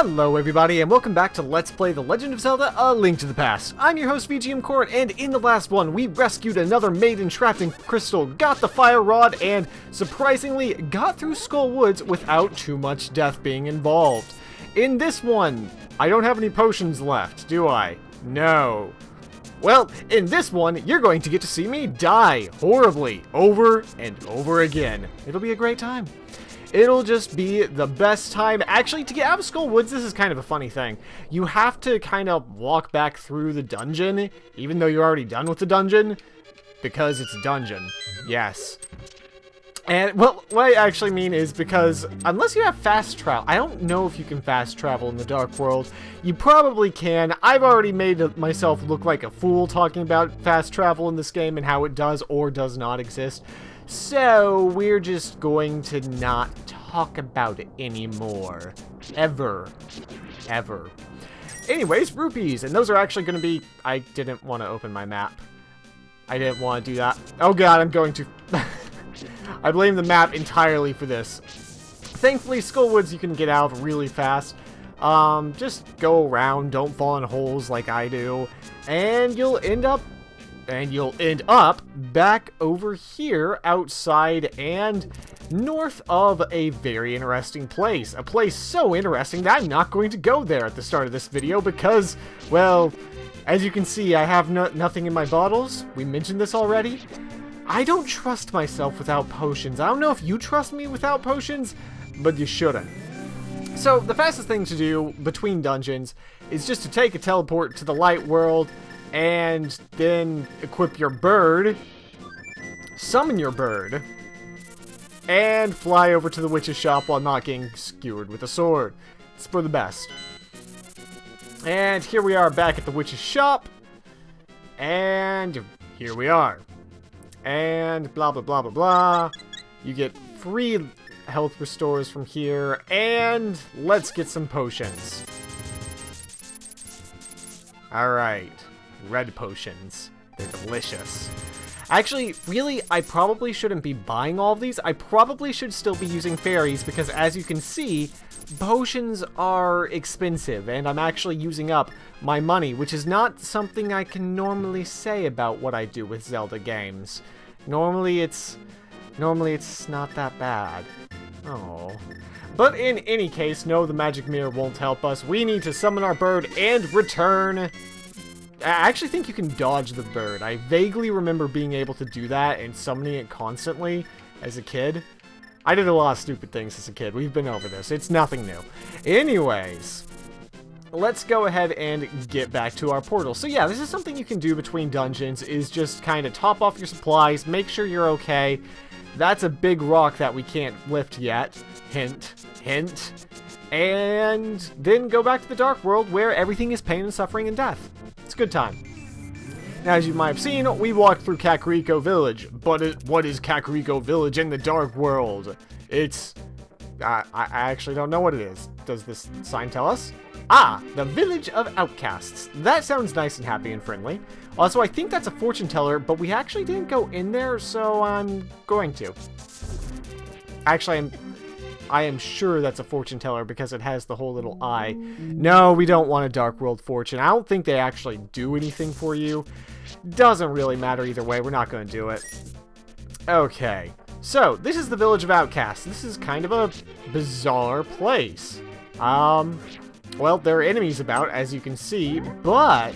Hello everybody, and welcome back to Let's Play The Legend of Zelda: A Link to the Past. I'm your host VGMKoren, and in the last one, we rescued another maiden trapped in crystal, got the fire rod, and surprisingly, got through Skull Woods without too much death being involved. In this one, I don't have any potions left, do I? No. Well, in this one, you're going to get to see me die horribly over and over again. It'll be a great time. It'll just be the best time. Actually, to get out of Skull Woods, this is kind of a funny thing. You have to kind of walk back through the dungeon, even though you're already done with the dungeon, because it's a dungeon. Yes. And, well, what I actually mean is because, unless you have fast travel, I don't know if you can fast travel in the Dark World. You probably can. I've already made myself look like a fool talking about fast travel in this game and how it does or does not exist. So, we're just going to not talk about it anymore. Ever. Ever. Anyways, rupees. And those are actually going to be... I didn't want to open my map. I didn't want to do that. Oh god, I'm going to... I blame the map entirely for this. Thankfully, Skull Woods you can get out of really fast. Just go around, don't fall in holes like I do. And you'll end up back over here outside and north of a very interesting place. A place so interesting that I'm not going to go there at the start of this video because, well, as you can see, I have nothing in my bottles. We mentioned this already. I don't trust myself without potions. I don't know if you trust me without potions, but you shouldn't. So the fastest thing to do between dungeons is just to take a teleport to the light world and then equip your bird, summon your bird, and fly over to the witch's shop while not getting skewered with a sword. It's for the best. And here we are back at the witch's shop, and here we are. And blah blah blah blah blah. You get free health restores from here, and let's get some potions. Alright. Red potions. They're delicious. Actually, really, I probably shouldn't be buying all of these. I probably should still be using fairies because, as you can see, potions are expensive, and I'm actually using up my money, which is not something I can normally say about what I do with Zelda games. Normally it's not that bad. Oh. But in any case, no, the magic mirror won't help us. We need to summon our bird and return. I actually think you can dodge the bird. I vaguely remember being able to do that and summoning it constantly as a kid. I did a lot of stupid things as a kid. We've been over this. It's nothing new. Anyways, let's go ahead and get back to our portal. So yeah, this is something you can do between dungeons, is just kind of top off your supplies, make sure you're okay. That's a big rock that we can't lift yet. Hint, hint. And then go back to the Dark World where everything is pain and suffering and death. It's a good time. Now, as you might have seen, we walked through Kakariko Village. But what is Kakariko Village in the Dark World? It's... I actually don't know what it is. Does this sign tell us? Ah, the Village of Outcasts. That sounds nice and happy and friendly. Also, I think that's a fortune teller, but we actually didn't go in there, so I'm going to. Actually, I am sure that's a fortune teller because it has the whole little eye. No, we don't want a Dark World fortune. I don't think they actually do anything for you. Doesn't really matter either way. We're not going to do it. Okay. So, this is the Village of Outcasts. This is kind of a bizarre place. Well, there are enemies about, as you can see, but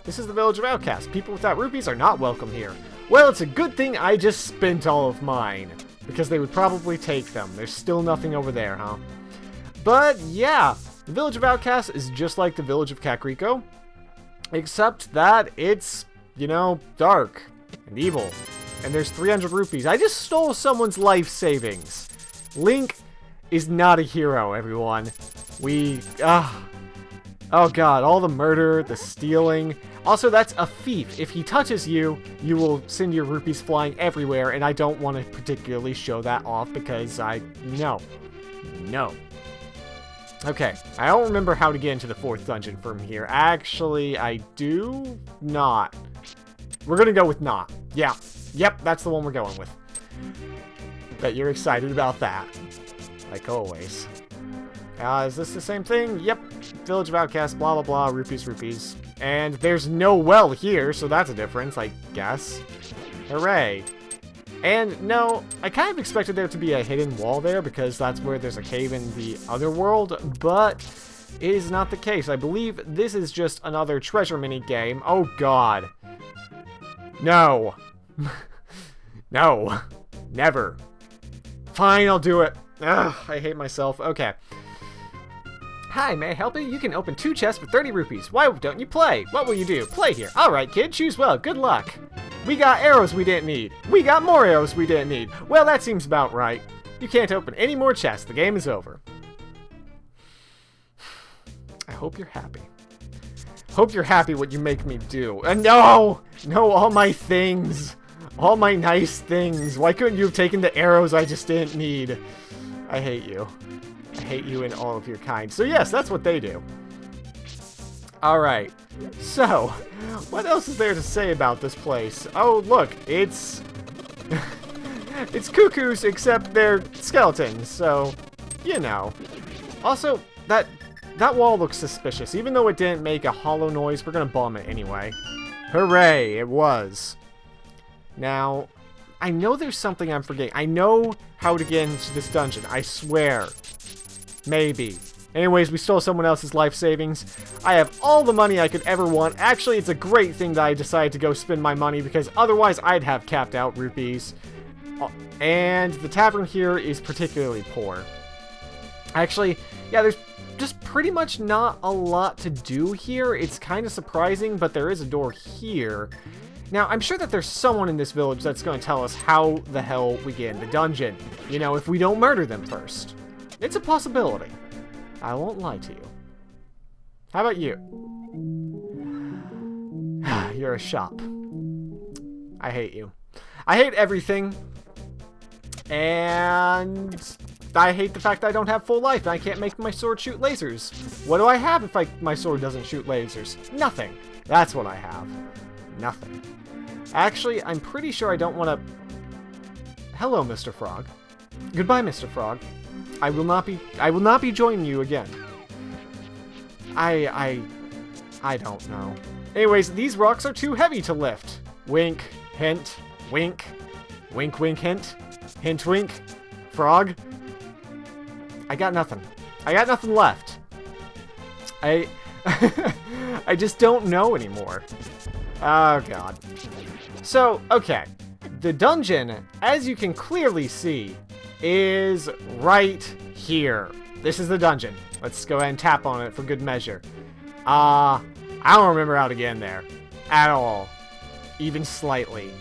this is the Village of Outcasts. People without rupees are not welcome here. Well, it's a good thing I just spent all of mine, because they would probably take them. There's still nothing over there, huh? But, yeah, the Village of Outcasts is just like the Village of Kakariko, except that it's, you know, dark and evil. And there's 300 rupees. I just stole someone's life savings. Link is not a hero, everyone. Oh god, all the murder, the stealing. Also, that's a thief. If he touches you, you will send your rupees flying everywhere, and I don't want to particularly show that off because no. Okay, I don't remember how to get into the 4th dungeon from here. Actually, I do not. We're gonna go with not. Yeah. Yep, that's the one we're going with. Bet you're excited about that. Like always. Is this the same thing? Yep. Village of Outcasts, blah, blah, blah, rupees, rupees. And there's no well here, so that's a difference, I guess. Hooray. And no, I kind of expected there to be a hidden wall there because that's where there's a cave in the other world, but it is not the case. I believe this is just another treasure mini game. Oh god. No. No. Never. Fine, I'll do it. Ugh, I hate myself. Okay. Hi, may I help you? You can open 2 chests for 30 rupees. Why don't you play? What will you do? Play here. Alright, kid, choose well. Good luck. We got arrows we didn't need. We got more arrows we didn't need. Well, that seems about right. You can't open any more chests. The game is over. I hope you're happy. Hope you're happy what you make me do. No! No, all my things. All my nice things. Why couldn't you have taken the arrows I just didn't need? I hate you. I hate you and all of your kind. So yes, that's what they do. Alright. So, what else is there to say about this place? Oh, look, it's... it's cuckoos, except they're skeletons, so, you know. Also, that wall looks suspicious. Even though it didn't make a hollow noise, we're gonna bomb it anyway. Hooray, it was. Now, I know there's something I'm forgetting. I know how to get into this dungeon, I swear. Maybe. Anyways, we stole someone else's life savings. I have all the money I could ever want. Actually, it's a great thing that I decided to go spend my money because otherwise I'd have capped out rupees. And the tavern here is particularly poor. Actually, yeah, there's just pretty much not a lot to do here. It's kind of surprising, but there is a door here. Now, I'm sure that there's someone in this village that's going to tell us how the hell we get in the dungeon. You know, if we don't murder them first. It's a possibility. I won't lie to you. How about you? You're a shop. I hate you. I hate everything. And I hate the fact that I don't have full life and I can't make my sword shoot lasers. What do I have if my sword doesn't shoot lasers? Nothing. That's what I have. Nothing. Actually, I'm pretty sure I don't want to... Hello, Mr. Frog. Goodbye, Mr. Frog. I will not be joining you again. I don't know. Anyways, these rocks are too heavy to lift. Wink, hint, wink. Wink, wink, hint. Hint, wink. Frog. I got nothing. I got nothing left. I just don't know anymore. Oh, God. So, okay. The dungeon, as you can clearly see, is right here. This is the dungeon. Let's go ahead and tap on it for good measure. I don't remember how to get in there. At all. Even slightly.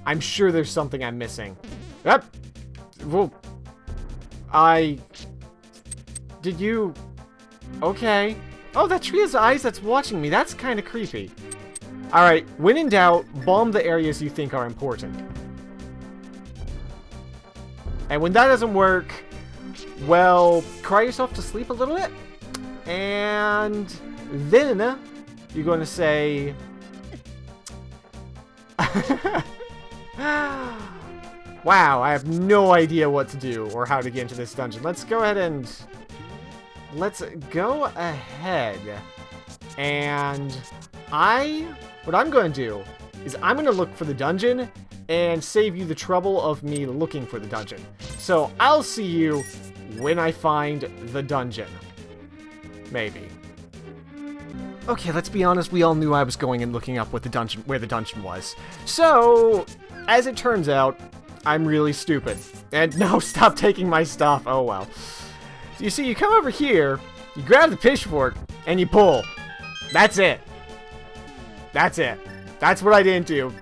I'm sure there's something I'm missing. Yep. Well, did you... Okay. Oh, that tree has eyes that's watching me. That's kind of creepy. Alright, when in doubt, bomb the areas you think are important. And when that doesn't work, well, cry yourself to sleep a little bit. And then you're going to say... Wow, I have no idea what to do or how to get into this dungeon. Let's go ahead and... Let's go ahead and what I'm going to do is I'm going to look for the dungeon and save you the trouble of me looking for the dungeon. So I'll see you when I find the dungeon. Maybe. Okay, let's be honest, we all knew I was going and looking up where the dungeon was. So, as it turns out, I'm really stupid. And no, stop taking my stuff. Oh well. So you see, you come over here, you grab the pitchfork, and you pull. That's it. That's it. That's what I didn't do.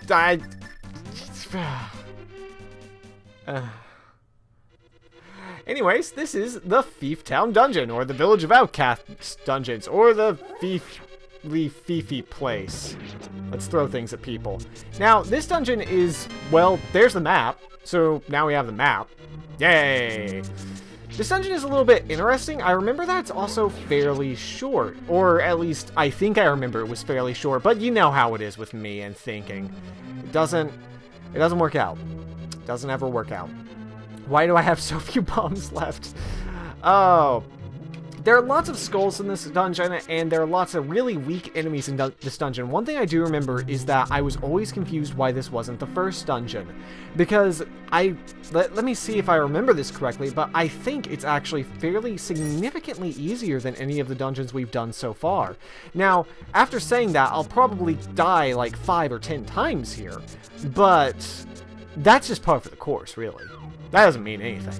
Anyways, this is the Thief Town Dungeon, or the Village of Outcasts Dungeons, or the Fifi place. Let's throw things at people. Now, this dungeon is, well, there's the map. So now we have the map. Yay! This dungeon is a little bit interesting. I remember that it's also fairly short. Or at least, I think I remember it was fairly short. But you know how it is with me and thinking. It doesn't work out. It doesn't ever work out. Why do I have so few bombs left? Oh. There are lots of skulls in this dungeon, and there are lots of really weak enemies in this dungeon. One thing I do remember is that I was always confused why this wasn't the first dungeon. Because let me see if I remember this correctly, but I think it's actually fairly significantly easier than any of the dungeons we've done so far. Now, after saying that, I'll probably die like 5 or 10 times here, but that's just par for the course, really. That doesn't mean anything.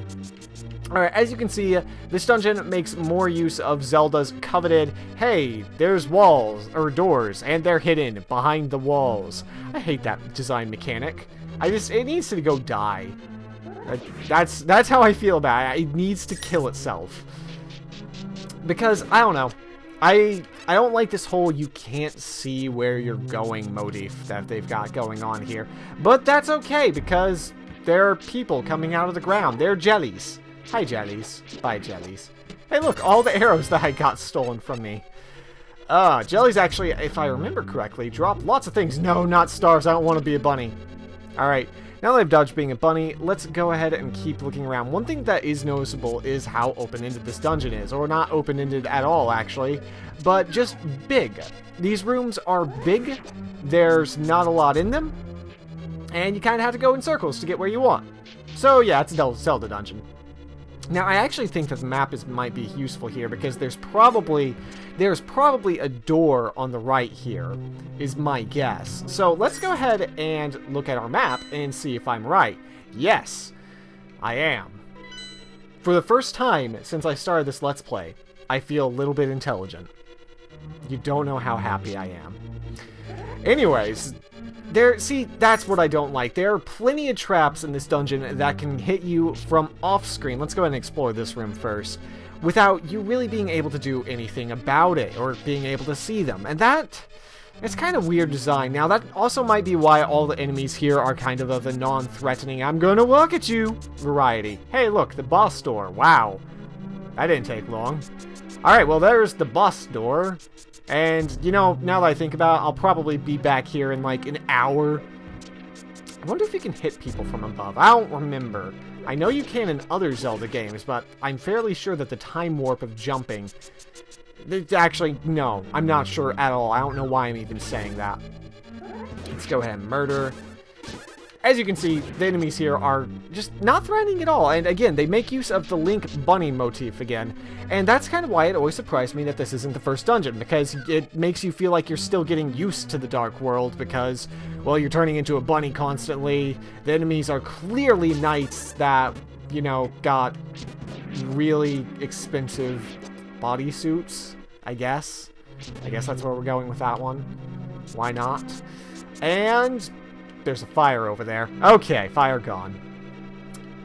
Alright, as you can see, this dungeon makes more use of Zelda's coveted, hey, there's walls, or doors, and they're hidden behind the walls. I hate that design mechanic. It needs to go die. That's how I feel about it. It needs to kill itself. Because, I don't know. I don't like this whole you can't see where you're going motif that they've got going on here. But that's okay, because there are people coming out of the ground. They're jellies. Hi, jellies. Bye, jellies. Hey, look, all the arrows that I got stolen from me. Jellies actually, if I remember correctly, drop lots of things. No, not stars. I don't want to be a bunny. Alright, now that I've dodged being a bunny, let's go ahead and keep looking around. One thing that is noticeable is how open-ended this dungeon is. Or not open-ended at all, actually, but just big. These rooms are big. There's not a lot in them. And you kind of have to go in circles to get where you want. So, yeah, it's a Zelda dungeon. Now, I actually think that the map might be useful here because there's probably a door on the right here, is my guess. So let's go ahead and look at our map and see if I'm right. Yes, I am. For the first time since I started this Let's Play, I feel a little bit intelligent. You don't know how happy I am. Anyways, see, that's what I don't like. There are plenty of traps in this dungeon that can hit you from off-screen. Let's go ahead and explore this room first, without you really being able to do anything about it, or being able to see them. And it's kind of weird design. Now, that also might be why all the enemies here are kind of a non-threatening, I'm gonna look at you variety. Hey, look, the boss door. Wow. That didn't take long. Alright, well, there's the boss door. And, you know, now that I think about it, I'll probably be back here in like an hour. I wonder if you can hit people from above. I don't remember. I know you can in other Zelda games, but I'm fairly sure that the time warp of jumping... Actually, no. I'm not sure at all. I don't know why I'm even saying that. Let's go ahead and murder. As you can see, the enemies here are just not threatening at all. And again, they make use of the Link bunny motif again. And that's kind of why it always surprised me that this isn't the first dungeon, because it makes you feel like you're still getting used to the Dark World because, well, you're turning into a bunny constantly. The enemies are clearly knights that, you know, got really expensive bodysuits, I guess. I guess that's where we're going with that one. Why not? And... there's a fire over there. Okay, fire gone.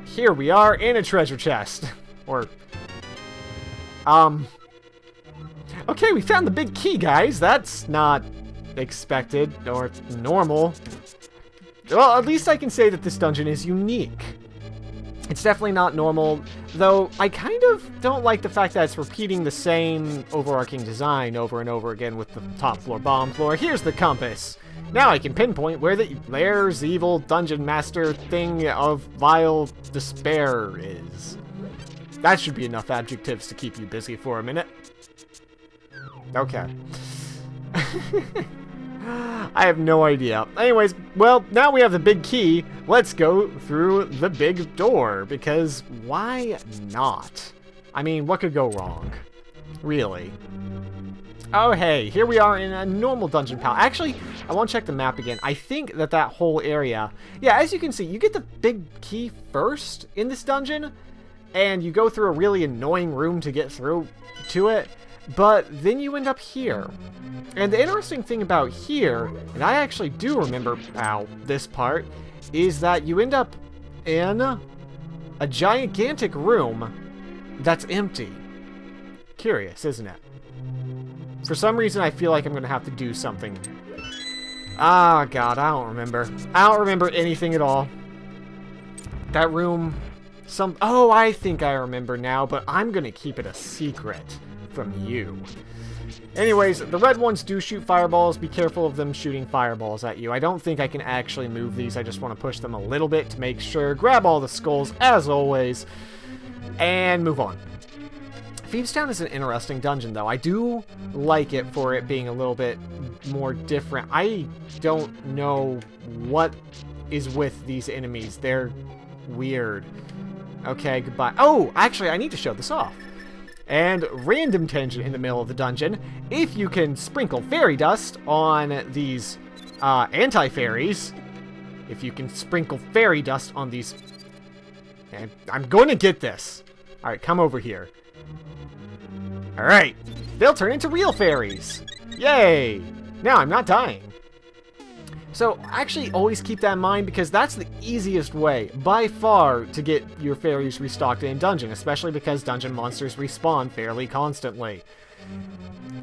Here we are in a treasure chest. Okay, we found the big key, guys. That's not expected or normal. Well, at least I can say that this dungeon is unique. It's definitely not normal, though I kind of don't like the fact that it's repeating the same overarching design over and over again with the top floor, bottom floor. Here's the compass. Now I can pinpoint where the Lairs evil dungeon master thing of vile despair is. That should be enough adjectives to keep you busy for a minute. Okay. I have no idea. Anyways, well, now we have the big key. Let's go through the big door, because why not? I mean, what could go wrong? Really? Oh, hey, here we are in a normal dungeon pal. Actually, I want to check the map again. I think that whole area... yeah, as you can see, you get the big key first in this dungeon, and you go through a really annoying room to get through to it, but then you end up here. And the interesting thing about here, and I actually do remember this part, is that you end up in a gigantic room that's empty. Curious, isn't it? For some reason, I feel like I'm going to have to do something. Ah, God, I don't remember. I don't remember anything at all. That room... oh, I think I remember now, but I'm going to keep it a secret from you. Anyways, the red ones do shoot fireballs. Be careful of them shooting fireballs at you. I don't think I can actually move these. I just want to push them a little bit to make sure. Grab all the skulls, as always, and move on. Thieves Town is an interesting dungeon, though. I do like it for it being a little bit more different. I don't know what is with these enemies. They're weird. Okay, goodbye. Oh, actually, I need to show this off. And random tangent in the middle of the dungeon. If you can sprinkle fairy dust on these anti-fairies, if you can sprinkle fairy dust on these... And I'm going to get this. All right, come over here. All right, they'll turn into real fairies. Yay! Now I'm not dying. So actually always keep that in mind, because that's the easiest way by far to get your fairies restocked in a dungeon, especially because dungeon monsters respawn fairly constantly.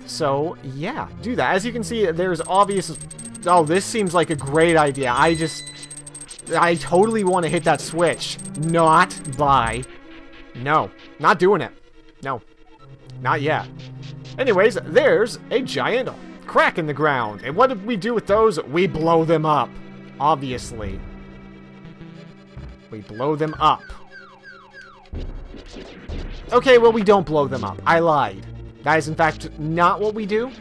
So yeah, do that. As you can see, there's obvious... Oh, this seems like a great idea. I totally want to hit that switch. Not buy. No, not doing it. No, not yet. Anyways, there's a giant crack in the ground. And what did we do with those? We blow them up. Obviously. We blow them up. Okay, well, we don't blow them up. I lied. That is, in fact, not what we do.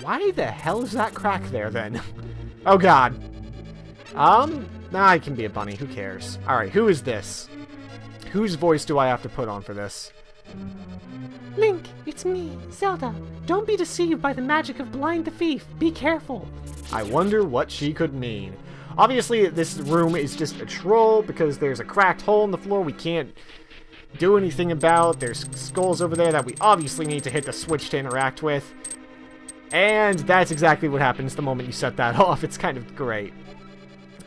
Why the hell is that crack there, then? Oh, God. Nah, I can be a bunny. Who cares? Alright, who is this? Whose voice do I have to put on for this? Link, it's me, Zelda. Don't be deceived by the magic of Blind the Thief. Be careful. I wonder what she could mean. Obviously, this room is just a troll because there's a cracked hole in the floor we can't do anything about. There's skulls over there that we obviously need to hit the switch to interact with. And that's exactly what happens the moment you set that off. It's kind of great.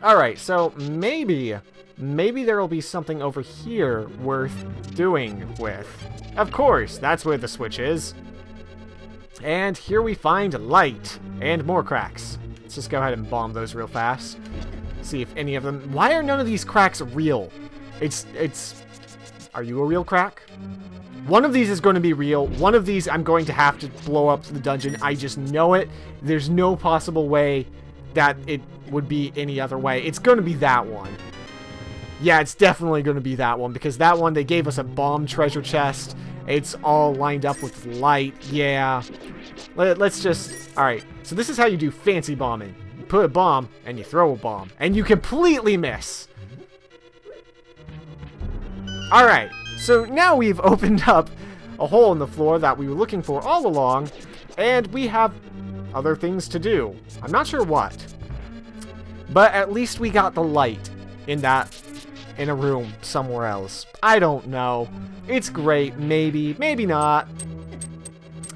Alright, so maybe there will be something over here worth doing with. Of course, that's where the switch is. And here we find light and more cracks. Let's just go ahead and bomb those real fast. See if any of them... Why are none of these cracks real? Are you a real crack? One of these is going to be real. One of these I'm going to have to blow up the dungeon. I just know it. There's no possible way that it would be any other way. It's going to be that one. Yeah, it's definitely going to be that one, because that one, they gave us a bomb treasure chest. It's all lined up with light. Yeah. Let's just... Alright, so this is how you do fancy bombing. You put a bomb, and you throw a bomb. And you completely miss. Alright, so now we've opened up a hole in the floor that we were looking for all along, and we have other things to do. I'm not sure what. But at least we got the light in a room somewhere else. I don't know. It's great. Maybe. Maybe not.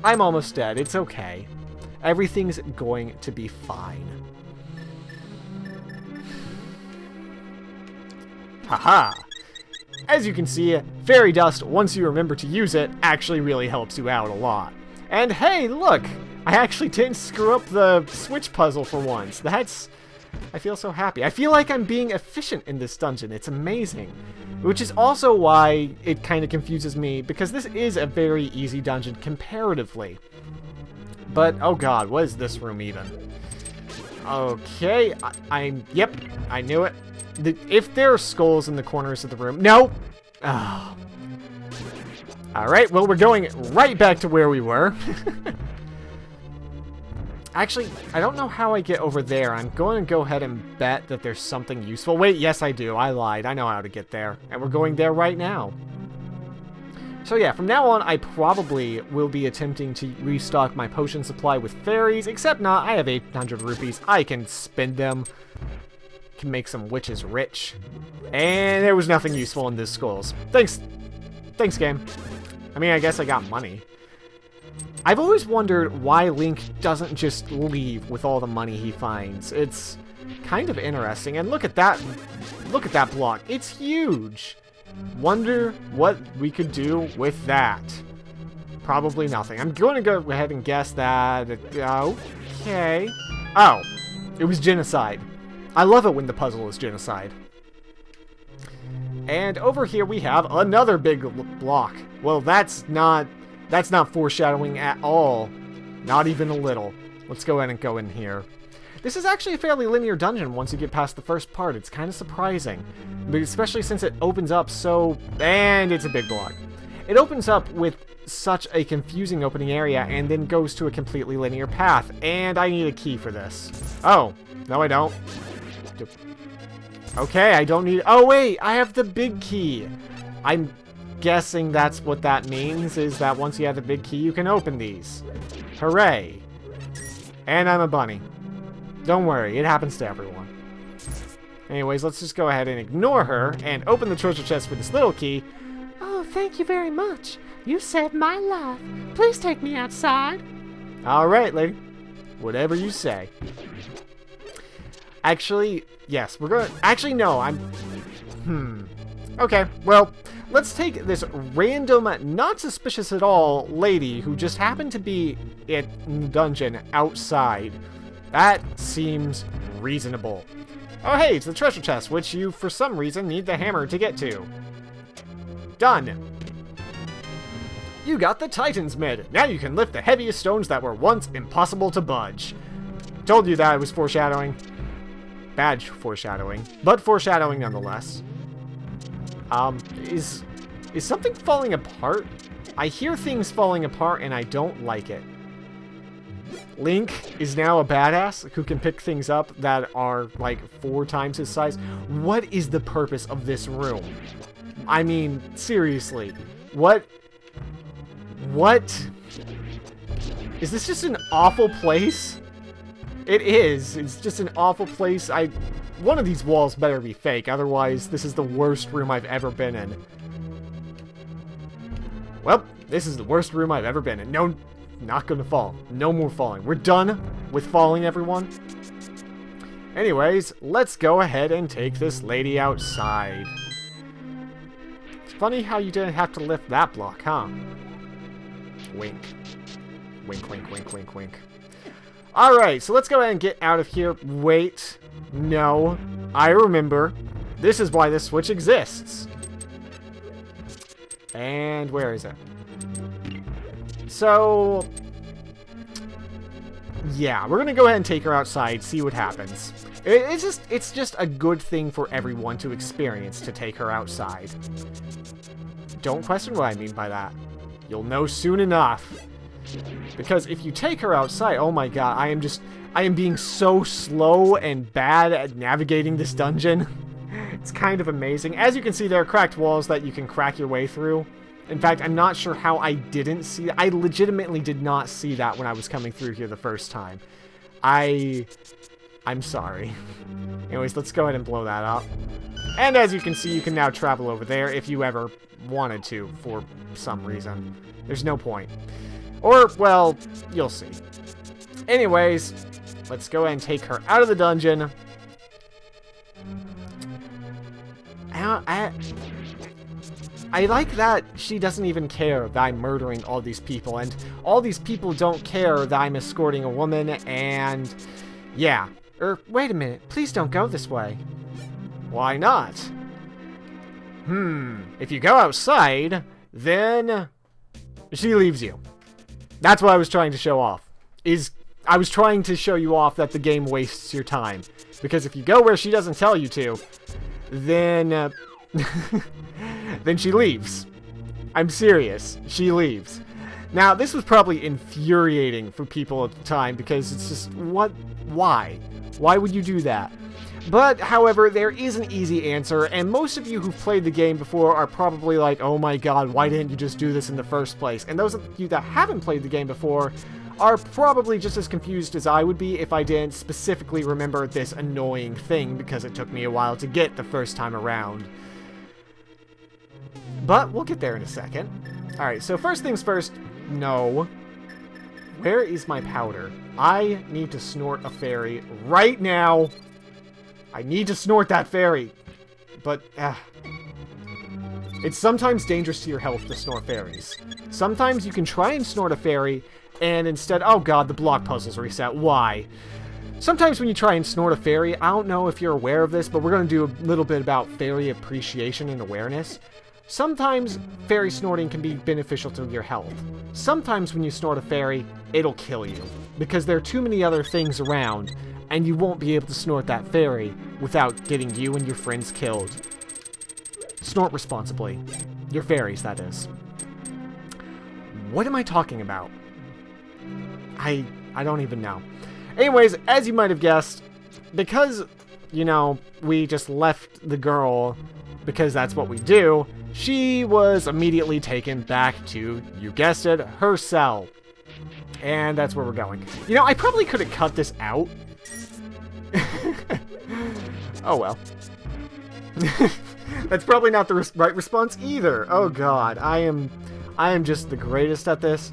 I'm almost dead. It's okay. Everything's going to be fine. Haha. As you can see, fairy dust, once you remember to use it, actually really helps you out a lot. And hey, look! I actually didn't screw up the switch puzzle for once. I feel so happy. I feel like I'm being efficient in this dungeon. It's amazing. Which is also why it kind of confuses me, because this is a very easy dungeon comparatively. But, oh god, what is this room even? Okay, yep, I knew it. If there are skulls in the corners of the room... No! Oh. Alright, well, we're going right back to where we were. Actually, I don't know how I get over there. I'm going to go ahead and bet that there's something useful. Wait, yes, I do. I lied. I know how to get there. And we're going there right now. So yeah, from now on, I probably will be attempting to restock my potion supply with fairies. Except not. I have 800 rupees. I can spend them. Can make some witches rich. And there was nothing useful in these skulls. Thanks. Thanks, game. I mean, I guess I got money. I've always wondered why Link doesn't just leave with all the money he finds. It's kind of interesting. And look at that. Look at that block. It's huge. Wonder what we could do with that. Probably nothing. I'm going to go ahead and guess that... Okay. Oh. It was genocide. I love it when the puzzle is genocide. And over here we have another big block. Well, that's not foreshadowing at all. Not even a little. Let's go ahead and go in here. This is actually a fairly linear dungeon once you get past the first part. It's kind of surprising. But especially since it opens up so... And it's a big block. It opens up with such a confusing opening area and then goes to a completely linear path. And I need a key for this. Oh, no I don't. Okay, I don't need... Oh wait, I have the big key. I'm guessing that's what that means, is that once you have the big key, you can open these. Hooray. And I'm a bunny. Don't worry, it happens to everyone. Anyways, let's just go ahead and ignore her and open the treasure chest with this little key. Oh, thank you very much. You saved my life. Please take me outside. Alright, lady. Whatever you say. Actually, yes, we're going to... Actually, no, Okay, well, let's take this random, not suspicious at all lady who just happened to be in the dungeon outside. That seems reasonable. Oh, hey, it's the treasure chest, which you, for some reason, need the hammer to get to. Done. You got the Titan's Mid. Now you can lift the heaviest stones that were once impossible to budge. Told you that it was foreshadowing. Bad foreshadowing, but foreshadowing nonetheless. Is something falling apart? I hear things falling apart and I don't like it. Link is now a badass who can pick things up that are like 4 times his size. What is the purpose of this room? I mean, seriously. What? Is this just an awful place? It is. It's just an awful place. One of these walls better be fake, otherwise this is the worst room I've ever been in. Well, this is the worst room I've ever been in. No, not gonna fall. No more falling. We're done with falling, everyone. Anyways, let's go ahead and take this lady outside. It's funny how you didn't have to lift that block, huh? Wink. Wink, wink, wink, wink, wink. Alright, so let's go ahead and get out of here. Wait. No. I remember. This is why this switch exists. And where is it? So... yeah, we're gonna go ahead and take her outside, see what happens. It's just a good thing for everyone to experience, to take her outside. Don't question what I mean by that. You'll know soon enough. Because if you take her outside, oh my god, I am being so slow and bad at navigating this dungeon. It's kind of amazing. As you can see, there are cracked walls that you can crack your way through. In fact, I'm not sure how I didn't see that. I legitimately did not see that when I was coming through here the first time. I'm sorry. Anyways, let's go ahead and blow that up. And as you can see, you can now travel over there if you ever wanted to, for some reason. There's no point. Or, well, you'll see. Anyways, let's go ahead and take her out of the dungeon. I like that she doesn't even care that I'm murdering all these people, and all these people don't care that I'm escorting a woman, and yeah. Wait a minute, please don't go this way. Why not? If you go outside, then she leaves you. That's what I was trying to show off. I was trying to show you off that the game wastes your time. Because if you go where she doesn't tell you to, then then she leaves. I'm serious. She leaves. Now, this was probably infuriating for people at the time because it's just, why? Why would you do that? But, however, there is an easy answer, and most of you who've played the game before are probably like, oh my god, why didn't you just do this in the first place? And those of you that haven't played the game before are probably just as confused as I would be if I didn't specifically remember this annoying thing, because it took me a while to get the first time around. But we'll get there in a second. Alright, so first things first, no. Where is my powder? I need to snort a fairy right now. I need to snort that fairy. But, it's sometimes dangerous to your health to snort fairies. Sometimes you can try and snort a fairy, and instead, oh god, the block puzzles reset. Why? Sometimes when you try and snort a fairy, I don't know if you're aware of this, but we're going to do a little bit about fairy appreciation and awareness. Sometimes fairy snorting can be beneficial to your health. Sometimes when you snort a fairy, it'll kill you, because there are too many other things around, and you won't be able to snort that fairy without getting you and your friends killed. Snort responsibly. Your fairies, that is. What am I talking about? I don't even know. Anyways, as you might have guessed, because, you know, we just left the girl because that's what we do, she was immediately taken back to, you guessed it, her cell. And that's where we're going. You know, I probably could have cut this out. Oh well. That's probably not the right response either. Oh god, I am just the greatest at this.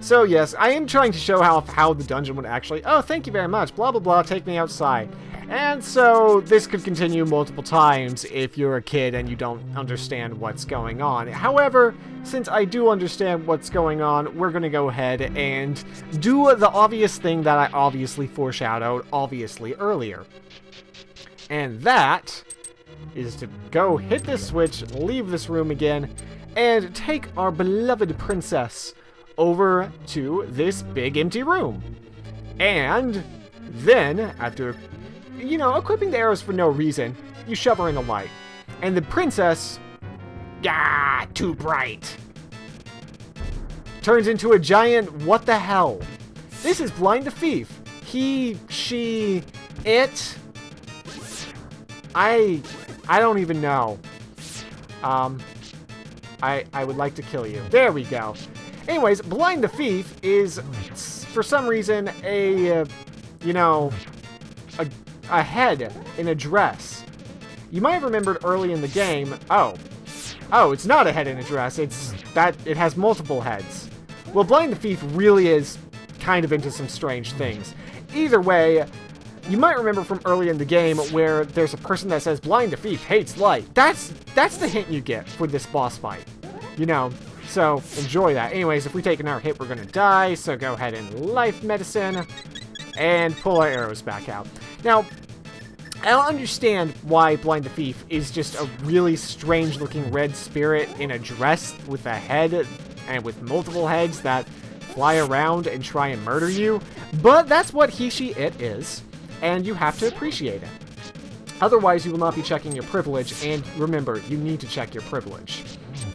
So yes, I am trying to show how the dungeon would actually... Oh, thank you very much. Blah, blah, blah. Take me outside. And so this could continue multiple times if you're a kid and you don't understand what's going on. However, since I do understand what's going on, we're going to go ahead and do the obvious thing that I obviously foreshadowed, obviously, earlier. And that is to go hit this switch, leave this room again, and take our beloved princess over to this big empty room. And then, after, you know, equipping the arrows for no reason, you shove her in the light. And the princess, too bright, turns into a giant what the hell. This is Blind the Thief. He, she, it, I don't even know. I would like to kill you. There we go. Anyways, Blind the Thief is, for some reason, a head in a dress. You might have remembered early in the game, oh, it's not a head in a dress, it has multiple heads. Well, Blind the Thief really is kind of into some strange things. Either way, you might remember from early in the game where there's a person that says, Blind the Thief hates light. That's the hint you get for this boss fight. You know, so enjoy that. Anyways, if we take another hit, we're gonna die, so go ahead and life medicine and pull our arrows back out. Now, I don't understand why Blind the Thief is just a really strange looking red spirit in a dress with a head and with multiple heads that fly around and try and murder you, but that's what he, she, it is, and you have to appreciate it. Otherwise, you will not be checking your privilege, and remember, you need to check your privilege.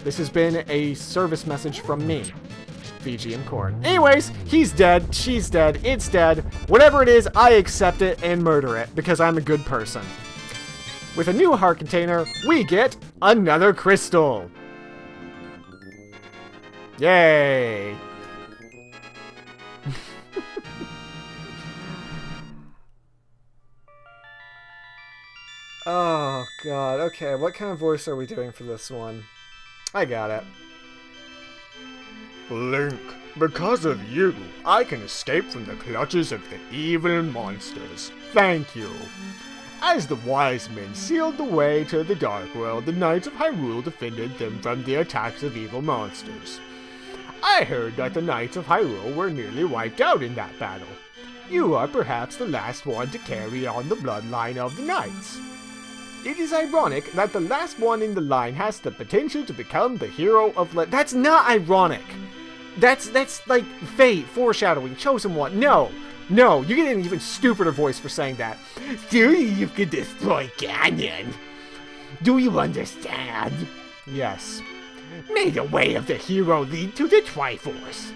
This has been a service message from me, VGMKoren. Anyways, he's dead, she's dead, it's dead. Whatever it is, I accept it and murder it, because I'm a good person. With a new heart container, we get another crystal. Yay! Oh god, okay, what kind of voice are we doing for this one? I got it. Link, because of you, I can escape from the clutches of the evil monsters. Thank you. As the wise men sealed the way to the Dark World, the Knights of Hyrule defended them from the attacks of evil monsters. I heard that the Knights of Hyrule were nearly wiped out in that battle. You are perhaps the last one to carry on the bloodline of the Knights. It is ironic that the last one in the line has the potential to become the hero of That's not ironic. That's like fate, foreshadowing, chosen one. No, you get an even stupider voice for saying that. Surely you could destroy Ganon. Do you understand? Yes. May the way of the hero lead to the Triforce.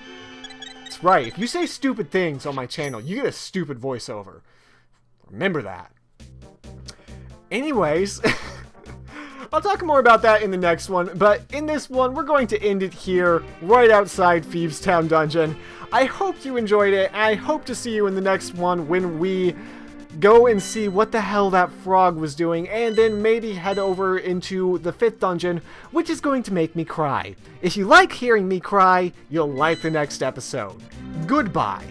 That's right. If you say stupid things on my channel, you get a stupid voiceover. Remember that. Anyways, I'll talk more about that in the next one, but in this one, we're going to end it here, right outside Thieves Town Dungeon. I hope you enjoyed it, and I hope to see you in the next one when we go and see what the hell that frog was doing, and then maybe head over into the 5th dungeon, which is going to make me cry. If you like hearing me cry, you'll like the next episode. Goodbye.